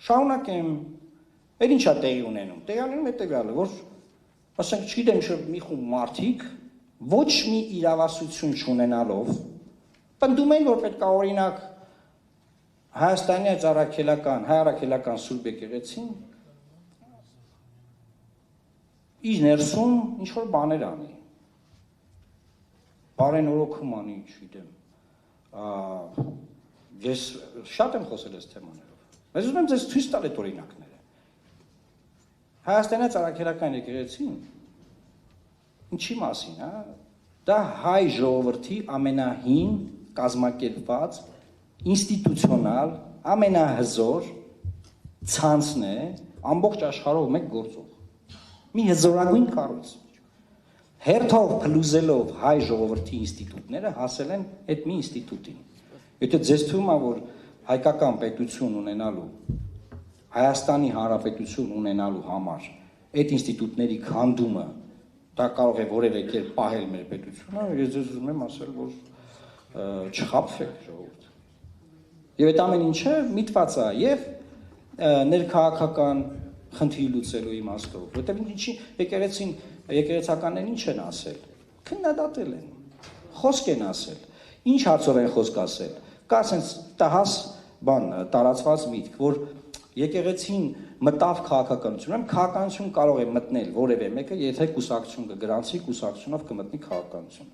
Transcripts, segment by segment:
շարունակեմ, էլ ինչա տեղի ունենում, հետևյալը, որ ասենք չգիտեմ մի խումբ մարդիկ ոչ մի իրավասություն չունենալով պնդում են, որ պետք է օրինակ Հայաստանի հայ-առաքելական Սուրբ եկեղեցին իր ներսում ինչ-որ բաներ անի, բարենորոգում անի, չգիտեմ, ես շատ եմ խոսել այս թեմաներով, ես ուզում եմ ձեզ ցույց տալ այդ օրինակները, Հայաստանի հայ-առաքելական եկեղեցին, ինչի մասին, դա հայ ժողովրդի ամենահին կազմակերպված, ինստիտուցիոնալ, ամենահզոր ցանցն է, ամբողջ աշխարհով մեկ գործող, մի հզորագույն կառույց, հերթով փլուզելով հայ ժողովրդի ինստիտուտները հասել են այդ մի ինստիտուտին, եթե ձեզ թվում է, որ հայկական պետություն ունենալու, Հայաստանի Հանրապետություն ունենալու համար այդ ինստիտուտների քանդումը դա կարող է որևէ կերպ պահել մեր պետությունը, ես ձեզ ուզում եմ ասել, որ չխաբվեք ժողովուրդ։ Եվ այդ ամեն ինչը միտված է եւ ներքաղաքական խնդիր լուծելու իմաստով, որտեղ ինչի եկեղեցականներն ինչ են ասել, քննադատել են, խոսք են ասել, ինչ հարցով են խոսք ասել, կա ասենց տահաս բան տարածված միտք, որ եկեղեցին մտավ քաղաքականություն, քաղաքականություն կարող է մտնել որևէ մեկը, եթե կուսակցություն կգրանցի, կուսակցությունով կմտնի քաղաքականություն։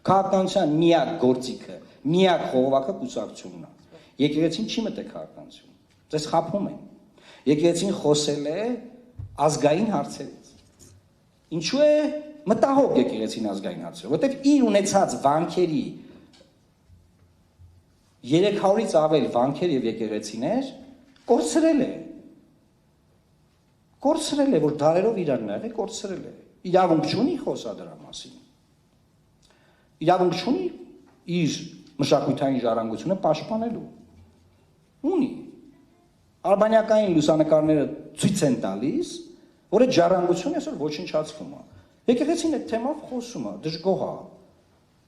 Քաղաքականության միակ գործիքը, միակ խողովակը կուսակցությունն է։ Եկեղեցին չի մտել քաղաքականություն։ Ձեզ խաբում են։ Եկեղեցին խոսել է ազգային հարցերից։ Ինչու է մտահոգ եկեղեցին ազգային հարցերով, որտեղ իր ունեցած վանքերի 300-ից ավել վանքեր եւ եկեղեցիներ կորցրել է, որ դարերով իրան նեղ է, կորցրել է, իրավունք չունի խոսա դրա մասին, իրավունք չունի իր մշակութային ժառանգությունը պաշտպանելու, ունի, արբանյակային լուսանկարները ցույց են տալիս, որ այդ ժառանգությունը այսօր ոչնչացվում է, եկեղեցին այդ թեմով խոսում է, դժգոհ է,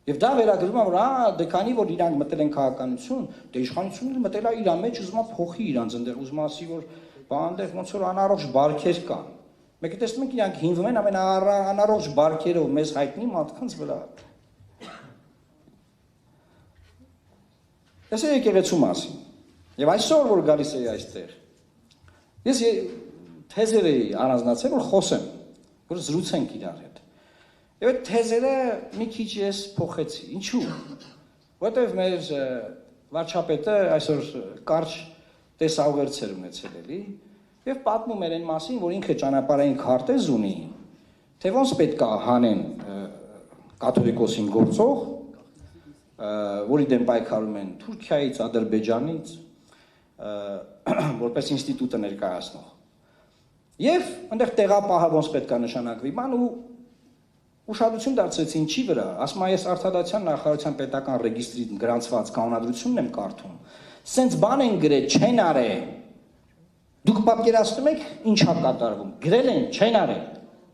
եւ դա վերագրվում է, որ դե քանի որ իրանք մտել են քաղաքականություն, դե իշխանությունը մտել է իր մեջ, ուզում է փոխի իրանց այնտեղ, ուզում է ասի, որ բանտեղ ոնց որ անառողջ բարքեր կան։ Մեկը տեսնում եք իրանք հիմնվում են անառողջ բարքերով մեզ հայտնի մարդկանց վրա։ Այս է եկեղեցու մասին։ Եվ այսօր որ գալիս էի այստեղ, ես թեզեր էի առանձնացել, որ խոսեմ, որ զրուցենք իրար հետ։ Եվ այդ թեզերը մի քիչ ես փոխեցի։ Ինչու՞։ Որտեվ մեր վարչապետը այսօր կարճ տեսաուղերձեր ունեցել էլի եւ պատմում էր այն մասին, որ ինքը ճանապարհային քարտեզ ունի, թե ոնց պետք է հանեն կաթոլիկոսին գործող, որի դեմ պայքարում են Թուրքիայից, Ադրբեջանից, որպես ինստիտուտը ներկայացնող։ Եվ այնտեղ տեղապահը ոնց պետք է նշանակվի, բան ու ուշադրություն դարձրեցի ինչի վրա, ասում եմ ես Արտադրության նախարարության պետական ռեգիստրի գրանցված կանոնադրությունն եմ կարդում, սենց բան են գրել, չեն արել, դուք պատկերացնում եք ինչ է կատարվում, գրել են, չեն արել,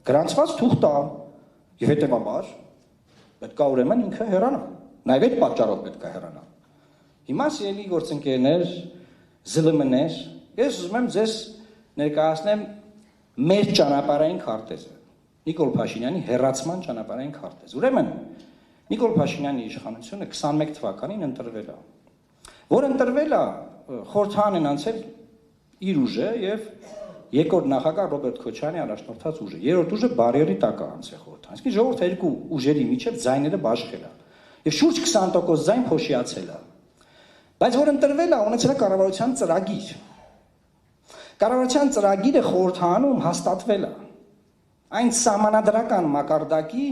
գրանցված թուղթ է, եւ հետեւաբար պետք է ուրեմն ինքը հեռանա, նաեւ այդ պատճառով պետք է հեռանա։ Հիմա սիրելի գործընկերներ, ԶԼՄ-ներ, ես ուզում եմ ձեզ ներկայացնեմ մեր ճանապարհային քարտեզը։ Նիկոլ Փաշինյանի հեռացման ճանապարհային քարտեզ։ Ուրեմն Նիկոլ Փաշինյանի իշխանությունը 21 թվականին ընտրվել է, որ ընտրվել է խորհրդան են անցել իր ուժը եւ երկրորդ նախագահ Ռոբերտ Քոչարյանի առաջնորդած ուժը, երրորդ ուժը բարիերի տակ է անցել խորհրդան։ Իսկ ժողովուրդը երկու ուժերի միջև ձայները բաշխել է եւ շուրջ 20% ձայն փոշիացել է։ Բայց որ ընտրվել է, ունեցել է կառավարության ծրագիր։ Կառավարության ծրագիրը խորհրդանում հաստատվել է։ Այն սահմանադրական մակարդակի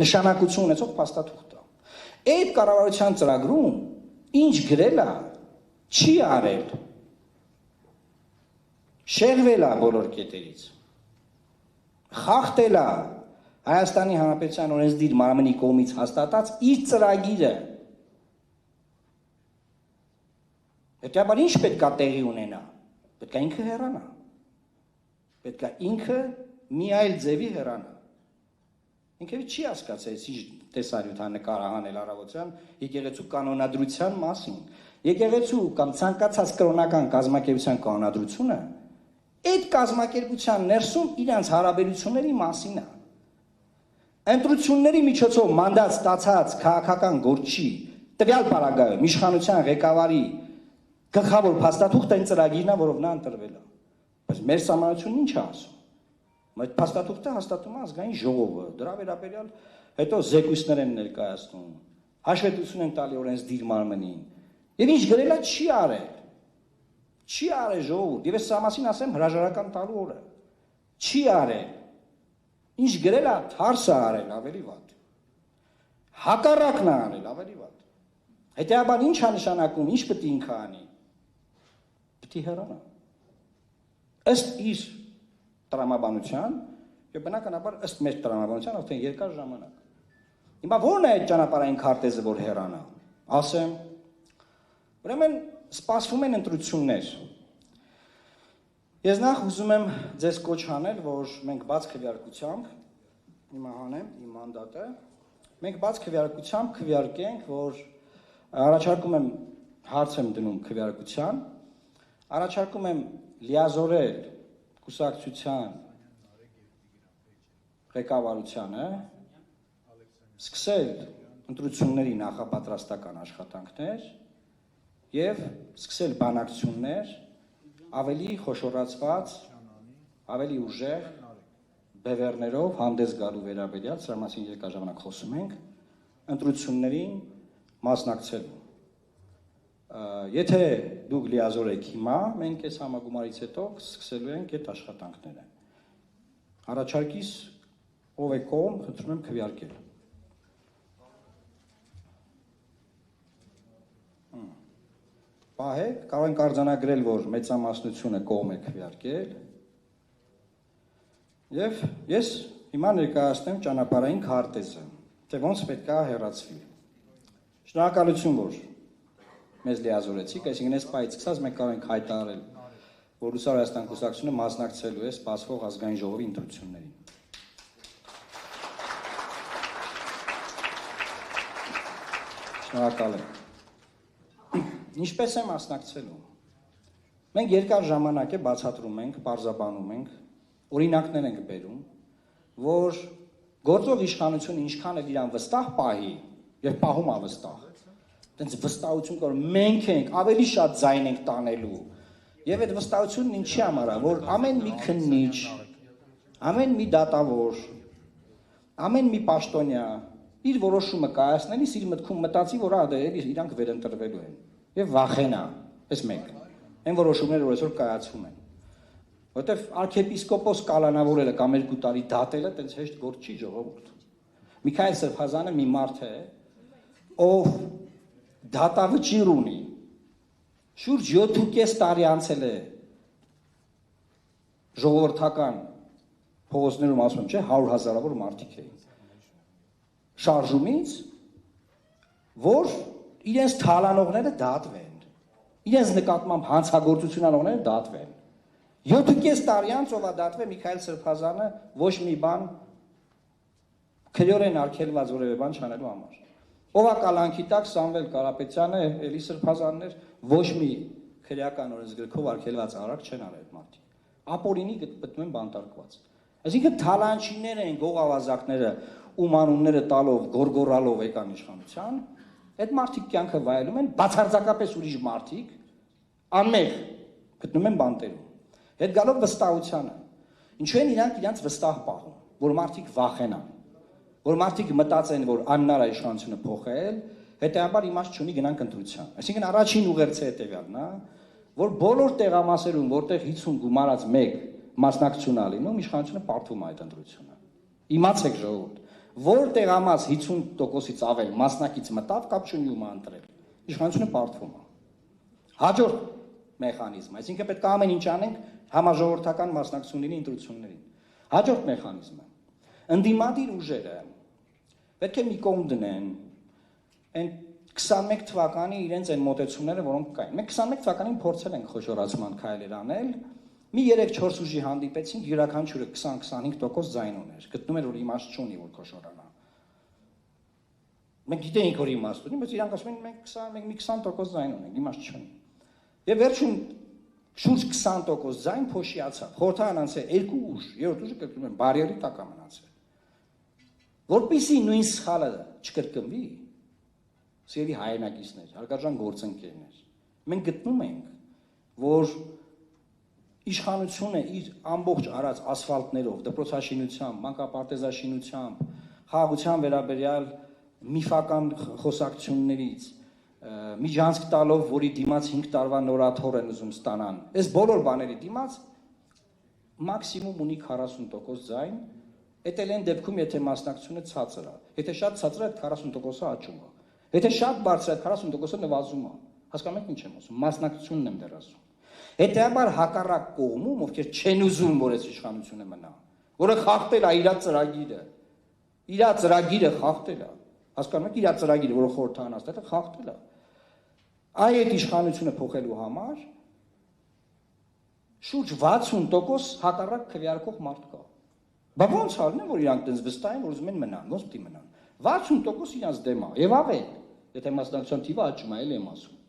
նշանակություն ունեցող փաստաթուղթ է։ Այդ կառավարության ծրագրում ինչ գրել է, չի արել։ Շեղվել է բոլոր կետերից։ Խախտել է Հայաստանի Հանրապետության օրենսդիր մարմնի կողմից հաստատած իր ծրագիրը։ Հետևաբար ինչ պետք է տեղի ունենա։ Պետք է ինքը հեռանա։ Պետք է ինքը մի այլ ձևի հեռանա։ Ինքը չի հասկացել ինչ տեսարյութ նկարահանել առավոտյան եկեղեցու կանոնադրության մասին։ Եկեղեցու կամ ցանկացած կրոնական կազմակերպության կանոնադրությունը այդ կազմակերպության ներսում իրանց հարաբերությունների մասին է։ Ընտրությունների միջոցով մանդատ ստացած քաղաքական գործի տվյալ պարագայում իշխանության ղեկավարի գլխավոր փաստաթուղթը այն ծրագիրն է, որով նա ընտրվել է։ Բայց մեր սահմանությունն ինչ է ասում։ Այդ փաստաթուղթը հաստատում է ազգային ժողովը, դրա վերաբերյալ հետո զեկույցներ են ներկայացնում, հաշվետվություն են տալի օրենսդիր մարմնին։ Եվ ինչ գրելա չի արել։ Չի արել ժողովուրդ, եւ ես սա մասին ասեմ հրաժարական տալու օրը։ Չի արել։ Ինչ գրելա թարսը արել ավելի վատ։ Հակառակն է արել ավելի վատ։ Հետեւաբար ինչ է նշանակում, ինչ պետք է ինքը անի։ Պետք է հեռանա։ Ըստ իր տրամաբանության եւ բնականաբար ըստ մեր տրամաբանության արդեն երկար ժամանակ։ Հիմա ո՞րն է այդ ճանապարհային քարտեզը, որ հեռանա։ Ասեմ, ուրեմն սպասվում են ընտրություններ։ Ես նախ ուզում եմ ձեզ կոչ անել, որ մենք բաց քվեարկությամբ, հիմա հանեմ իմ մանդատը, մենք բաց քվեարկությամբ քվեարկենք, որ առաջարկում եմ հարց եմ դնում քվեարկության, առաջարկում եմ լիազորել կուսակցության ղեկավարությանը, սկսել ընտրությունների նախապատրաստական աշխատանքներ եւ սկսել բանակցություններ ավելի խոշորացված, ավելի ուժեղ բևեռներով հանդես գալու վերաբերյալ, սրա մասին երկար ժամանակ խոսում ենք, ընտրություններին մասնակցելու։ Եթե դուք լիազորեք հիմա, մենք այս համագումարից հետո սկսելու ենք այդ աշխատանքները։ Առաջարկիս ով է կողմ, խնդրում եմ քվեարկել։ Պահեք, կարող ենք արձանագրել, որ մեծամասնությունը կողմ է քվեարկել։ Եվ ես հիմա ներկայացնեմ ճանապարհային քարտեզը, թե ոնց պետք է հեռացվի։ Շնորհակալություն, որ մեզ լիազորեցիք, այսինքն այս պահից սկսած մենք կարող ենք հայտարարել, որ Լուսավոր Հայաստան կուսակցությունը մասնակցելու է սպասվող ազգային ժողովի ընտրություններին։ Շնորհակալ եմ։ Ինչպես է մասնակցելու։ Մենք երկար ժամանակ է բացատրում ենք, պարզաբանում ենք, օրինակներ ենք բերում, որ գործող իշխանությունը ինչքան էլ իրան վստահ պահի եւ պահում է վստահ։ Այդպես վստահություն կար, մենք ենք ավելի շատ ձայն ենք տանելու։ Եվ այդ վստահությունն ինչի համար է, որ ամեն մի քննիչ, ամեն մի դատավոր, ամեն մի պաշտոնյա իր որոշումը կայացնելիս իր մտքում մտածի, որ իրանք վերընտրվելու են եւ վախենա, այս մեկ։ Այն որոշումները, որ այսօր կայացվում են։ Որտեվ arczepiskopos կալանավորելը կամ 2 տարի դատելը տենց հեշտ գործ չի ժողովուրդ։ Միքայել Սրբազանը մի մարդ է, ով դատավճիռ ունի։ Շուրջ 7.5 տարի անցել է ժողովրդական փողոցներում ասում չէ 100,000-ավոր մարդիկ էին։ Շարժումից, որ իրենց թալանողները դատվեն, իրենց նկատմամբ հանցագործություն անողները դատվեն։ 7.5 տարի անց ով է դատվել Միքայել Սրբազանը ոչ մի բան քրեորեն արգելված որևէ բան չանելու համար։ Ով է կալանքի տակ Սամվել Կարապետյանը, Էլի Սրբազաններ ոչ մի քրեական օրենսգրքով արգելված արարք չեն արել այդ մարդիկ։ Ապօրինի գտնվում են բանտարկված։ Այսինքն թալանչիները են գողավազակները ում անունները տալով, գորգորալով եկան իշխանության, այդ մարդիկ կյանքը վայելում են, բացարձակապես ուրիշ մարդիկ անմեղ գտնում են բանտերում։ Հետ գալով վստահությանը։ Ինչու են իրանք իրանց վստահ պահում, որ մարդիկ վախենան, որ մարդիկ մտածեն, որ աննար է իշխանությունը փոխել, հետեւաբար իմաստ չունի գնանք ընտրության։ Այսինքն առաջին ուղերձը հետեւյալն է, որ բոլոր տեղամասերում, որտեղ 50 գումարած 1 մասնակցություն ա լինում, իշխանությունը պարտվում է այդ ընտրությունը։ Իմացեք ժողովուրդ, որ տեղամաս 50%-ից ավել մասնակից մտավ, կապ չունի ում ընտրել։ Իշխանությունը պարտվում է։ Հաջորդ մեխանիզմ, այսինքն պետք է ամեն ինչ անենք համաժողովրդական մասնակցությունների ընտրություններին։ Հաջորդ մեխանիզմը ընդդիմադիր ուժերը պետք է մի կողմ դնեն այն 21 թվականի իրենց այն մոտեցումները, որոնք կային։ Մենք 21 թվականին փորձել ենք խոշորացման քայլեր անել, մի 3-4 ուժի հանդիպեցինք, յուրաքանչյուրը 20-25% ձայն ուներ։ Գտնում էր, որ իմաստ չունի, որ խոշորանա։ Մենք գիտենք որ իմաստ ունի, բայց իրանք ասում են մենք մի 20% ձայն ունենք, իմաստ չունի։ Եվ վերջում շուրջ 20% ձայն փոշիացավ։ Խորհրդարան անցել երկու ուժ, երրորդ ուժը կրկնում են բարիերի տակ է մնացել։ Որպեսզի նույն սխալը չկրկնվի, սիրելի հայրենակիցներ, հարգարժան գործընկերներ, մենք գտնում ենք, որ իշխանությունը իր ամբողջ արած ասֆալտներով, դպրոցաշինությամբ, մանկապարտեզաշինությամբ, խաղաղության վերաբերյալ միֆական խոսակցություններից, միջանցք տալով, որի դիմաց 5 տարվա նորաթոռ են ուզում ստանան, այս բոլոր բաների դիմաց մաքսիմում ունի 40% ձայն, էդ էլ են դեպքում, եթե մասնակցությունը ցածր է, եթե շատ ցածր է, այդ 40%-ը աճում է, եթե շատ բարձր է, այդ 40%-ը նվազում է, հասկանում եք ինչ եմ ասում, մասնակցությունն եմ դեռ ասում, հետեւաբար հակառակ կողմում, ովքեր չեն ուզում, որ այս իշխանությունը մնա, որը խախտել է իր ծրագիրը խախտել է, հասկանում եք, իր ծրագիրը, որը խորհրդարան հաստատել է, խախտել է, այդ իշխանությունը փոխելու համար շուրջ 60% հակառակ քվեարկող մարդ կա։ Բա ո՞նց արնեն, որ իրանք տենց վստահ են, որ ուզում են մնան, ո՞նց պիտի մնան։ 60% իրանց դեմ է, եւ ավել, եթե մասնակցության թիվը աճում է, էլ եմ ասում։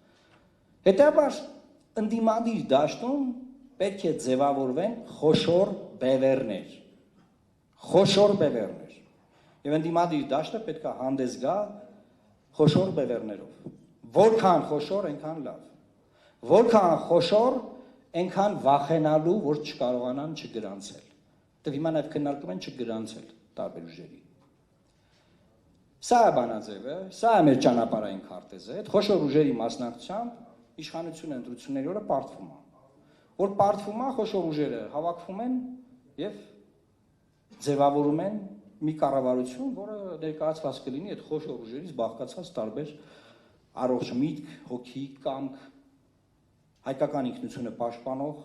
Հետեւաբար ընդդիմադիր դաշտում պետք է ձևավորվեն խոշոր բևեռներ։ Խոշոր բևեռներ։ Եվ ընդդիմադիր դաշտը պետք է հանդես գա խոշոր բևեռներով։ Որքան խոշոր, այնքան լավ։ Որքան խոշոր, այնքան վախենալու, որ չկարողանան չգրանցել։ Դե հիմա նաև քննարկում են չգրանցել տարբեր ուժերի։ Սա է բանաձևը, սա է մեր ճանապարհային քարտեզը, այդ խոշոր ուժերի մասնակցությամբ իշխանությունը ընտրությունների օրը պարտվում է։ Որ պարտվում է, խոշոր ուժերը հավաքվում են եւ ձևավորում են մի կառավարություն, որը ներկայացված կլինի այդ խոշոր ուժերից բաղկացած տարբեր առողջ միտք, հոգի, կամք, հայկական ինքնությունը պաշտպանող,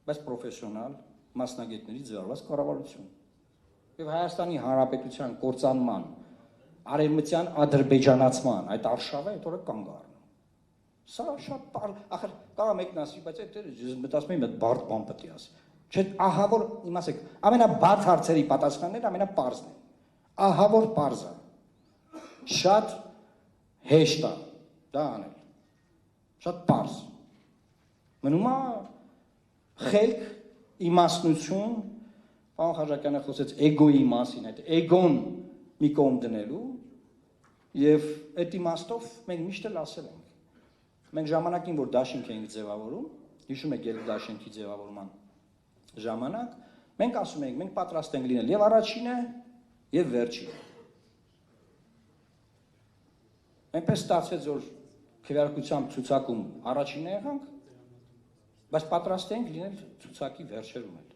բայց պրոֆեսիոնալ մասնագետների ձևավորված կառավարություն։ Եվ Հայաստանի Հանրապետության կործանման, արևմտյան ադրբեջանացման այդ արշավը այդ օրը կանգ առնում։ Սա շատ ախր կարող մեկն ասի, բայց այդ մտածում եմ այդ բարդ բան պետք է ասի։ Չէ, ահա որ իմասեք, ամենաբարդ հարցերի պատասխանները ամենապարզն են։ Ահա որ պարզ է։ Շատ հեշտ է դա անել։ Շատ պարզ։ Մնում է խելք, իմաստնություն, պարոն Խաչատրյանը խոսեց էգոյի մասին, այդ էգոն մի կողմ դնելու եւ այդ իմաստով մենք միշտ էլ ասել ենք։ Մենք ժամանակին, որ դաշինք էինք ձևավորում, հիշում եք ելք դաշինքի ձևավորման ժամանակ, մենք ասում ենք, մենք պատրաստ ենք լինել եւ առաջինը եւ վերջինը։ Այնպես ստացվեց, որ քվեարկությամբ ցուցակում առաջինը եղանք, բայց պատրաստ ենք լինել ցուցակի վերջերում էլ։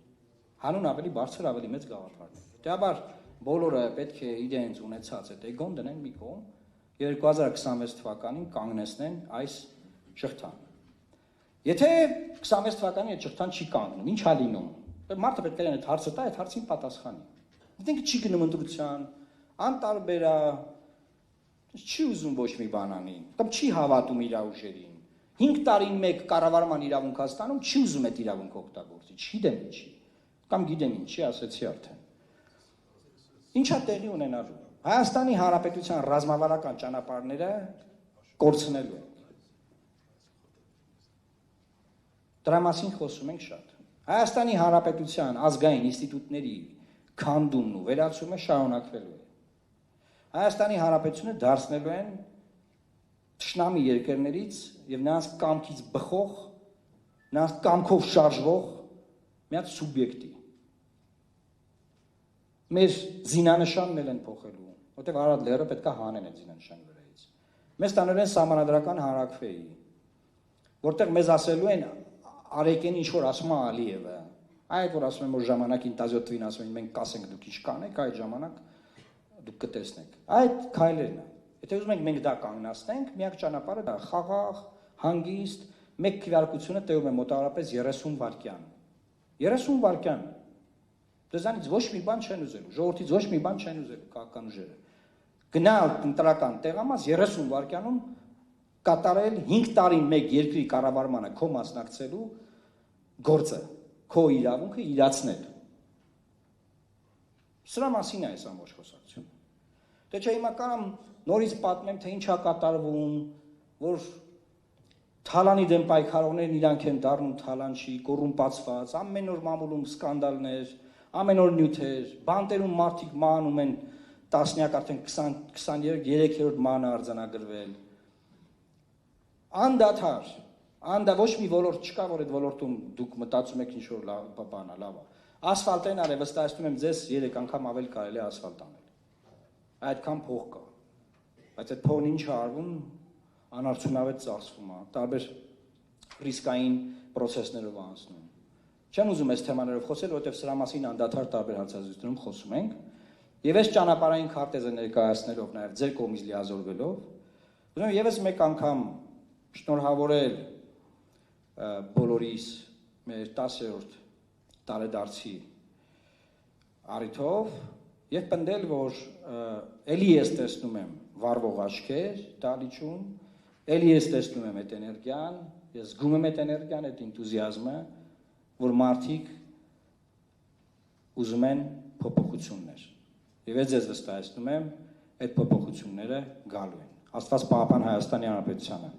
Հանուն ավելի բարձր, ավելի մեծ գաղափարներ։ Դեպաբար բոլորը պետք է իրենց ունեցած այդ էգոն դնեն մի կողմ եւ 2026 թվականին կանգնեցնեն այս շղթան։ Եթե 26 թվականին այդ շղթան չի կանգնում, ի՞նչ է լինում։ Մարդը պետք է այդ հարցը տա, այդ հարցին պատասխանի։ Դիտենք չի գնում ընտրության, անտարբեր է, չի ուզում ոչ մի բան անի, կամ չի հավատում իր ուժերին։ 5 տարին մեկ կառավարման իրավունք է ստանում, չի ուզում այդ իրավունքը օգտագործի, չի դեմ ինչի։ Կամ գիտեմ ինչի, ասեցի արդեն։ Ինչա տեղի ունենալու։ Հայաստանի Հանրապետության ռազմավարական ճանապարհները կորցնելու են։ Դրա մասին խոսում ենք շատ։ Հայաստանի Հանրապետության ազգային ինստիտուտների քանդումն ու վերացումը շարունակվելու է։ Հայաստանի Հանրապետությունը դարձնելու են թշնամի երկրներից եւ նրանց կամքից բխող, նրանց կամքով շարժվող մի հատ սուբյեկտի։ Մեր զինանշանն էլ են փոխելու, որտեղ Արադ լեռը պետք է հանեն այդ զինանշանի վրայից։ Մեզ տանել են սահմանադրական հանրաքվեի, որտեղ մեզ ասելու են Արեգեն ինչ որ ասում է Ալիևը, այդ որ ասում եմ որ ժամանակին տազյոտվին ասում են մենք կասենք դուք ինչ կանեք, այդ ժամանակ դուք կտեսնեք։ Այդ քայլերն է։ Եթե ուզում ենք մենք դա կանգնացնենք, միակ ճանապարհը դա խաղաղ, հանգիստ, մեկ քվեարկությունը տևում է մոտավորապես 30 վայրկյան։ 30 վայրկյան։ Դրանից ոչ մի բան չեն ուզելու, ժողովրդից ոչ մի բան չեն ուզելու քաղաքական ուժերը։ Գնալ ընտրական տեղամաս 30 վայրկյանում կատարել 5 տարին մեկ երկրի կառավարմանը քո մասնակցելու գործը, քո իրավունքը իրացնել։ Սրա մասին է այս ամբողջ խոսակցությունը։ Դե չէ հիմա կարամ նորից պատմեմ, թե ինչ է կատարվում, որ Թալանի դեմ պայքարողներն իրանք են դառնում թալանչի, կոռումպացված, ամեն օր մամուլում սկանդալներ, ամեն օր նյութեր, բանտերում մարդիկ մահանում են տասնյակ, արդեն 23-րդ մահն է արձանագրվել։ Անդադար, ոչ մի ոլորտ չկա, որ այդ ոլորտում դուք մտածում եք ինչ-որ բան է, լավ է։ Ասֆալտեն արել, վստահեցնում եմ ձեզ 3 անգամ ավել կարելի է ասֆալտ անել։ Այդքան փող կա։ Բայց այդ փողն ինչ է արվում, անարդյունավետ ծախսվում է, տարբեր ռիսկային պրոցեսներով անցնում։ Չեմ ուզում այս թեմաներով խոսել, որովհետև սրա մասին անդադար տարբեր հարցազրույցներում խոսում ենք։ Եվ այս ճանապարհային քարտեզը ներկայացնելով, նաև ձեր կողմից լիազորվելով, ուզում եմ եւս մեկ անգամ շնորհավորել բոլորիս մեր 10-րդ տարեդարձի առիթով եւ պնդել, որ ելի ես տեսնում եմ վառվող աչքեր դալիճում, ելի ես տեսնում եմ այդ էներգիան, ես զգում եմ այդ էներգիան, այդ энտուզիազմը, որ մարդիկ ուզում են փոփոխություններ։ Եվ ես վստահեցնում եմ, այդ փոփոխությունները գալու են։ Աստված պահապան Հայաստանի Հանրապետությանը։